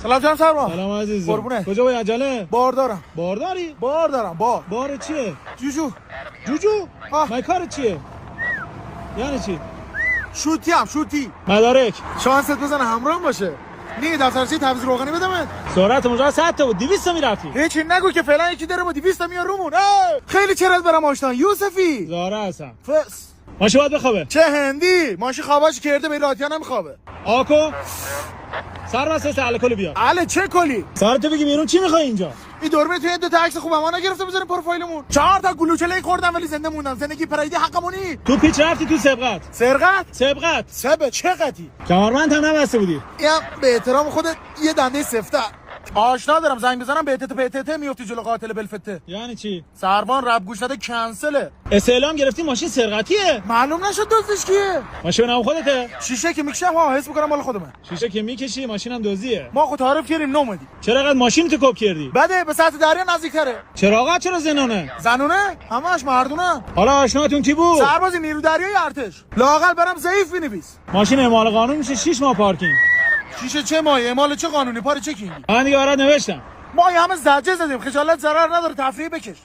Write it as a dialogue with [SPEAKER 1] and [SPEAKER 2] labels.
[SPEAKER 1] سلام جان سرما.
[SPEAKER 2] سلام عزیزم.
[SPEAKER 1] قربونه.
[SPEAKER 2] کجا باید عجله؟
[SPEAKER 1] بار دارم.
[SPEAKER 2] بار داری؟
[SPEAKER 1] بار دارم.
[SPEAKER 2] بار چیه؟
[SPEAKER 1] جوجو.
[SPEAKER 2] جوجو؟
[SPEAKER 1] آه.
[SPEAKER 2] من کار چیه؟ یعنی چی؟
[SPEAKER 1] شوتی.
[SPEAKER 2] مدارک.
[SPEAKER 1] شانست بزنه همراهم باشه. نه دفترچه تبذیر روغنی بدم.
[SPEAKER 2] سرعت اونجا 100 تا بود 200 تا میرفتی.
[SPEAKER 1] هیچی نگو که فعلا یکی داره با 200 تا میاد رومون. خیلی چرت برام آشنا یوسفی.
[SPEAKER 2] زاره هستم.
[SPEAKER 1] فس.
[SPEAKER 2] ماشی باید بخوابه.
[SPEAKER 1] چه هندی؟ ماشی خوابش کرده به راتیا نمیخوابه.
[SPEAKER 2] آکو سر واسه الکل بیا.
[SPEAKER 1] اله چه کلی؟
[SPEAKER 2] سرتو بگی بیرون چی میخوای اینجا؟
[SPEAKER 1] این دوربین تو این دو تا عکس خوبم ما نگرفته بزنیم پروفایلمون. 4 تا گلوچله خوردم ولی زنده موندم. زندگی پرایدی حقمونی.
[SPEAKER 2] تو پیچ رفتی تو سبقت.
[SPEAKER 1] سرقت؟ سبه چه قتی؟
[SPEAKER 2] کمربند هم نبسته بودی.
[SPEAKER 1] یا به احترام خودت یه دنده سفته. آشنا دارم زنگ بزنم به اتت میافتی جلو قاتل بلفته.
[SPEAKER 2] یعنی چی؟
[SPEAKER 1] سربان رب گوش داده کنسله.
[SPEAKER 2] استعلام گرفتی ماشین سرقتیه؟
[SPEAKER 1] معلوم نشد دزدش کیه.
[SPEAKER 2] ماشین نام خودته؟
[SPEAKER 1] شیشه که میکشم ها حس میکنم مال خودمه.
[SPEAKER 2] شیشه که میکشی ماشینم دزدیه.
[SPEAKER 1] ما خود تعارف کردیم نومدی.
[SPEAKER 2] چرا انقدر ماشین تو کپ کردی؟
[SPEAKER 1] بده به سطح دریا نزدیکتره.
[SPEAKER 2] چراغا چرا زنونه؟
[SPEAKER 1] زنونه؟ همش مردونه.
[SPEAKER 2] حالا آشناتون کی بود؟
[SPEAKER 1] سرباز نیرو دریایی ارتش. لااقل برام ضعیف بنویس.
[SPEAKER 2] ماشین اعمال قانون میشه 6 ماه پارکینگ.
[SPEAKER 1] شیشه چه مایه اعمال چه قانونی پاره چه کینگی.
[SPEAKER 2] من دیگه برات نوشتم.
[SPEAKER 1] ما همه زجه زدیم خجالت ضرر نداره تفریح بکش.